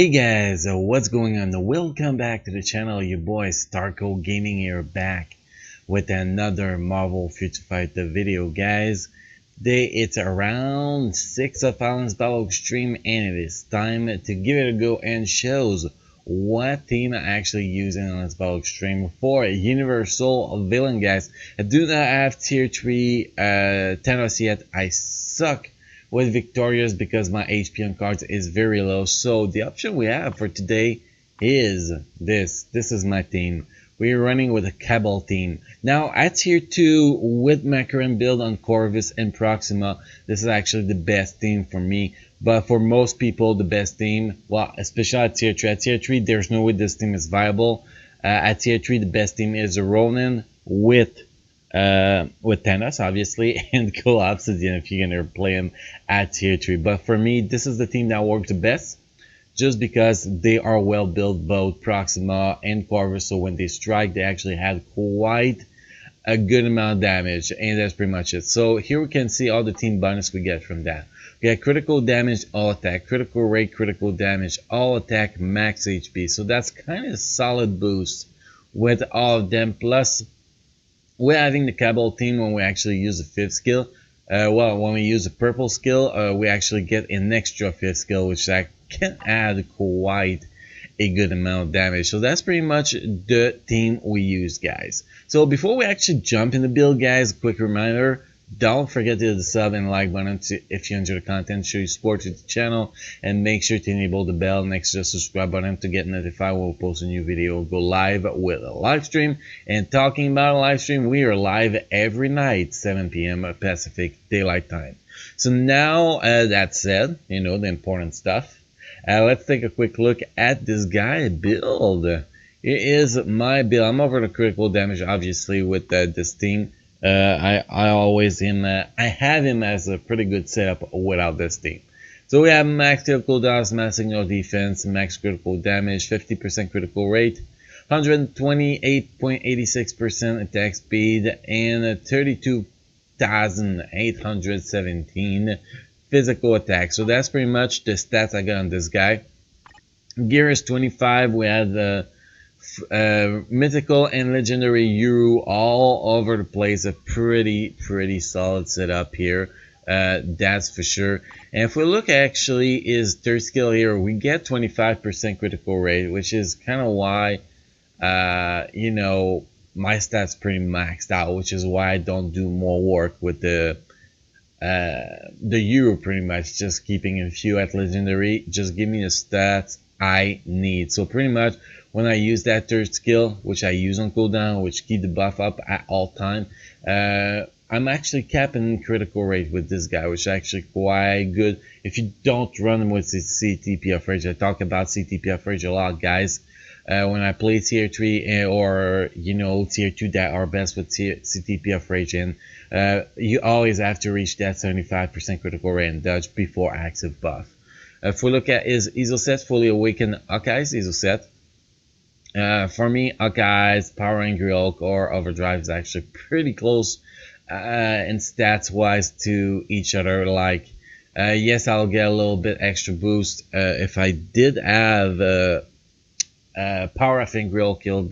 Hey guys, what's going on? Welcome back to the channel. Your boy Starco Gaming here, back with another Marvel Future Fighter video, guys. Today it's around 6 of Alan's Battle Extreme, and it is time to give it a go and shows what team I'm actually using on this Battle Extreme for Universal Villain, guys. I do not have tier 3 Thanos yet. I suck with Victorious because my HP on cards is very low. So the option we have for today is this. This is my team. We're running with a Cabal team. Now at tier 2 with Macaron build on Corvus and Proxima, this is actually the best team for me. But for most people, the best team, well, especially at tier 3. At tier 3, there's no way this team is viable. At tier 3, the best team is a Ronin with Thanos, obviously, and Cool Obsidian if you're gonna play him at tier 3. But for me, this is the team that works the best, just because they are well built, both Proxima and Corvus. So when they strike, they actually have quite a good amount of damage, and that's pretty much it. So here we can see all the team bonus we get from that. We get critical damage, all attack, critical rate, critical damage, all attack, max HP. So that's kind of a solid boost with all of them. Plus, we're having the Cabal team when we actually use the 5th skill. Well, when we use the purple skill, we actually get an extra 5th skill, which can add quite a good amount of damage. So that's pretty much the team we use, guys. So before we actually jump in the build, guys, quick reminder, don't forget to hit the sub and like button if you enjoy the content, show your support to the channel, and make sure to enable the bell next to the subscribe button to get notified when we post a new video. Go live with a live stream. And talking about a live stream, we are live every night 7 p.m. Pacific Daylight Time. So now that said, you know, the important stuff, let's take a quick look at this guy build. It is my build. I'm over the critical damage, obviously, with this team. I have him as a pretty good setup without this team. So we have max critical damage, max signal defense, max critical damage, 50% critical rate, 128.86% attack speed, and 32,817 physical attack. So that's pretty much the stats I got on this guy. Gear is 25. We have the mythical and legendary Yuru all over the place. A pretty solid setup here, that's for sure. And if we look actually his 3rd skill here, we get 25% critical rate, which is kind of why you know, my stats pretty maxed out, which is why I don't do more work with the Euro, pretty much just keeping a few at legendary. Just give me the stats I need. So pretty much when I use that 3rd skill, which I use on cooldown, which keep the buff up at all time, I'm actually capping critical rate with this guy, which is actually quite good if you don't run him with CTP of Rage. I talk about CTP of Rage a lot, guys. When I play tier 3 or, you know, tier 2 that are best with CTP of Rage, and you always have to reach that 75% critical rate and dodge before active buff. If we look at his ISO set, fully awakened Hawkeye's ISO set. For me, Hawkeye's, Power Angry Hulk, or Overdrive is actually pretty close in stats wise to each other. Like, yes, I'll get a little bit extra boost if I did have Power of Angry Hulk killed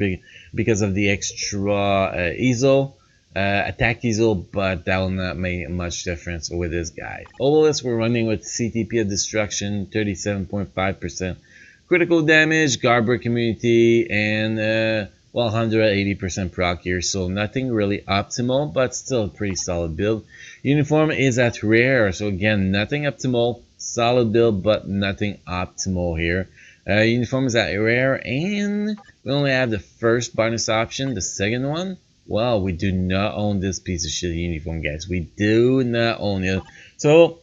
because of the extra ISO. Attack ISO, but that will not make much difference with this guy. Obelisk, we're running with CTP of Destruction, 37.5% critical damage, Garber Community, and well, 180% proc here, so nothing really optimal, but still a pretty solid build. Uniform is at rare, so again, nothing optimal, solid build, but nothing optimal here. Uniform is at rare, and we only have the 1st bonus option. The 2nd one, well, we do not own this piece of shit uniform, guys. We do not own it. So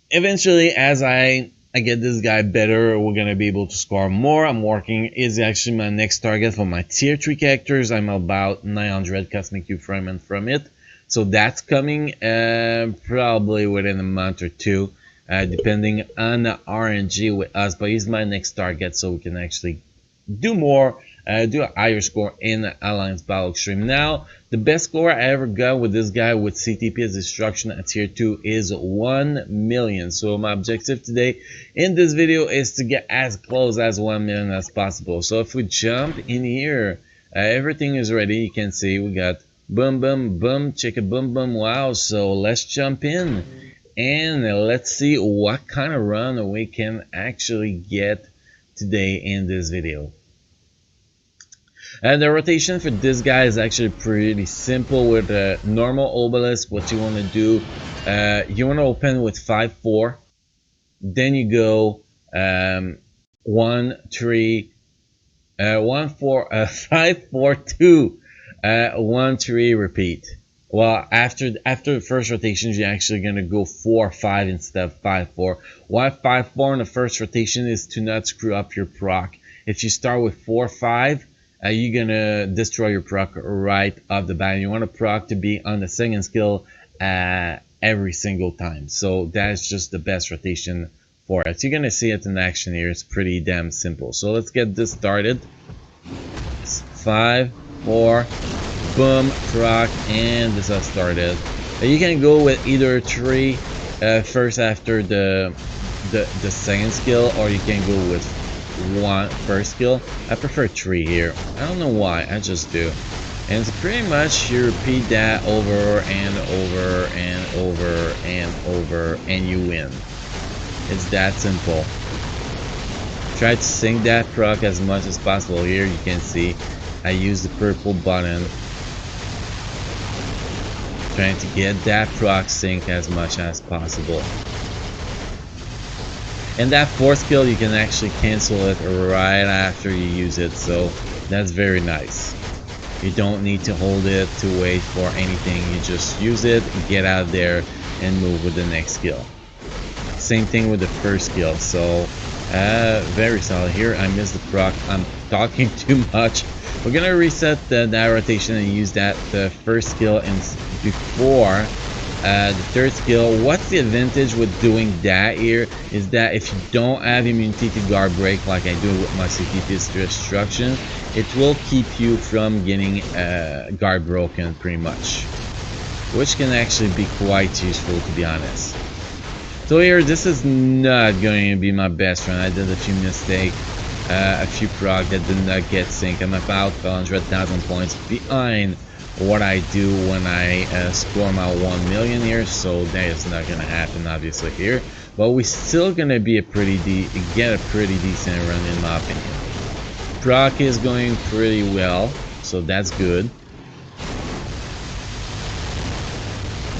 eventually, as I get this guy better, we're gonna be able to score more. I'm working, is actually my next target for my tier 3 characters. I'm about 900 cosmic cube fragment from it, so that's coming probably within a month or two, depending on the RNG with us. But he's my next target, so we can actually do more do a higher score in Alliance Battle Extreme. Now, the best score I ever got with this guy with CTP's Destruction at tier 2 is 1 million. So my objective today in this video is to get as close as 1 million as possible. So if we jump in here, everything is ready. You can see we got boom, boom, boom, chicka, boom, boom. Wow, so let's jump in and let's see what kind of run we can actually get today in this video. And the rotation for this guy is actually pretty simple. With a normal obelisk, what you want to do, you want to open with 5-4, then you go 1 3 1 4 5 4 2 1 3 repeat. Well, after the first rotation, you're actually gonna go 4-5 instead of 5-4. Why 5-4 in the first rotation is to not screw up your proc. If you start with 4-5, you're gonna destroy your proc right off the bat. You want a proc to be on the second skill every single time. So that's just the best rotation for it. You're gonna see it in action here. It's pretty damn simple. So let's get this started. 5 4 boom, proc, and this has started. You can go with either 3 first after the second skill, or you can go with 1 first skill. I prefer 3 here. I don't know why, I just do. And it's pretty much you repeat that over and over and over and over, and you win. It's that simple. Try to sync that proc as much as possible. Here you can see I use the purple button, trying to get that proc sync as much as possible. And that 4th skill, you can actually cancel it right after you use it, so that's very nice. You don't need to hold it to wait for anything. You just use it, get out there, and move with the next skill. Same thing with the first skill. So very solid here. I missed the proc. I'm talking too much. We're gonna reset that rotation and use that first skill before the third skill. What's the advantage with doing that here is that if you don't have immunity to guard break like I do with my CTP's Destruction, it will keep you from getting guard broken pretty much, which can actually be quite useful, to be honest. So here, this is not going to be my best run. I did a few mistakes, a few proc that did not get sync. I'm about 100,000 points behind what I do when I score my 1 million here, so that is not going to happen obviously here. But we're still going to be get a pretty decent run in my opinion. Proc is going pretty well, so that's good.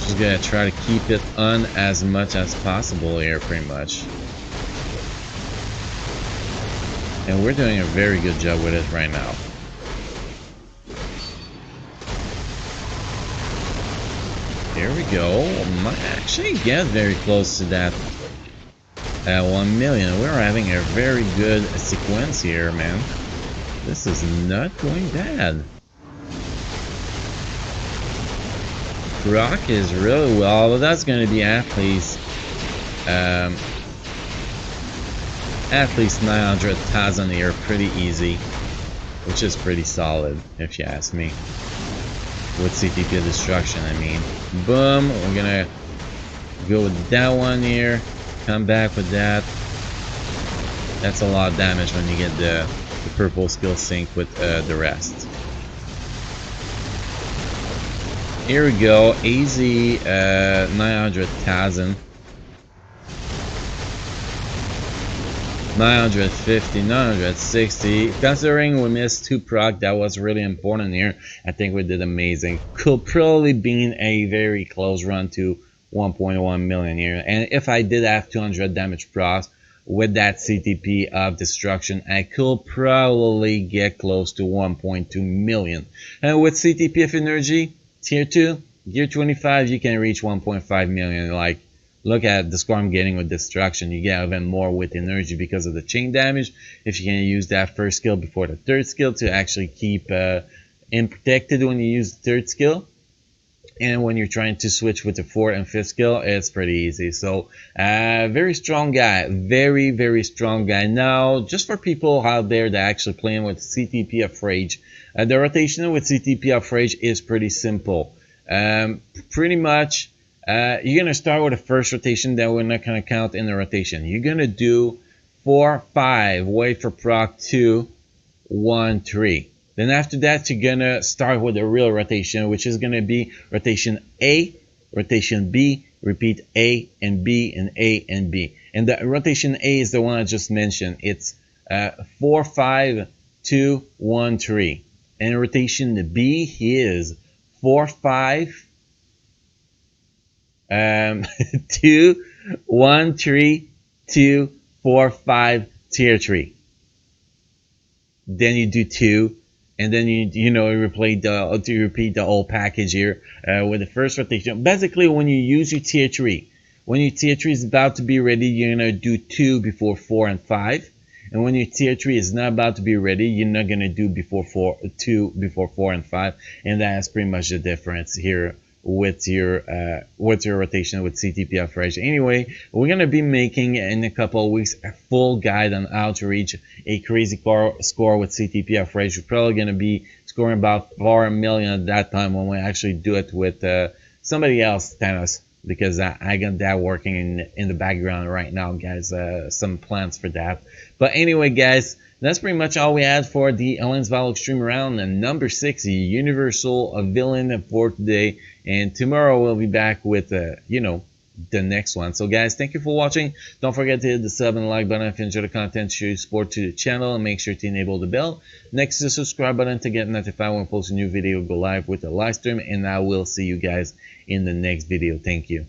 Just gonna try to keep it on as much as possible here, pretty much. And we're doing a very good job with it right now. Here we go. Might actually get very close to that 1 million. We're having a very good sequence here, man. This is not going bad. Proc is really well, but that's going to be at least 900,000 here, pretty easy, which is pretty solid if you ask me. With CTP Destruction, I mean. Boom, we're gonna go with that one here, come back with that. That's a lot of damage when you get the purple skill sync with the rest. Here we go, easy 900,000. 950, 960. Considering we missed 2 proc, that was really important here. I think we did amazing. Could probably been a very close run to 1.1 million here. And if I did have 200 damage procs with that CTP of Destruction, I could probably get close to 1.2 million. And with CTP of Energy, tier 2, gear 25, you can reach 1.5 million. Like, look at the score I'm getting with Destruction. You get even more with Energy because of the chain damage. If you can use that first skill before the third skill to actually keep him protected when you use the third skill. And when you're trying to switch with the fourth and fifth skill, it's pretty easy. So, very strong guy, very strong guy. Now, just for people out there that actually playing with CTP of Rage, the rotation with CTP of Rage is pretty simple. Pretty much, you're gonna start with the first rotation that we're not gonna count in the rotation. You're gonna do 4, 5, wait for proc 2, 1, 3. Then after that, you're gonna start with a real rotation, which is gonna be rotation A, rotation B, repeat A and B and A and B. And the rotation A is the one I just mentioned. It's 4, 5, 2, 1, 3. And rotation B is 4, 5, 2, 1, 3, 2, 4, 5, tier 3. Then you do 2, and then you repeat the whole package here with the first rotation. Basically, when you use your tier 3, when your tier 3 is about to be ready, you're gonna do 2 before 4 and 5. And when your tier 3 is not about to be ready, you're not gonna do 2 before 4 and 5. And that's pretty much the difference here with your rotation with CTP of Rage. Anyway, we're gonna be making in a couple of weeks a full guide on how to reach a crazy score with CTP of Rage. We're probably gonna be scoring about 4 million at that time when we actually do it with somebody else, Thanos, because I got that working in the background right now, guys. Some plans for that. But anyway, guys, that's pretty much all we had for the Ellen's Battle Extreme round and number 6, Universal Villain for today. And tomorrow we'll be back with, the next one. So guys, thank you for watching. Don't forget to hit the sub and like button if you enjoy the content. Show your support to the channel and make sure to enable the bell next to the subscribe button to get notified when I post a new video, go live with a live stream. And I will see you guys in the next video. Thank you.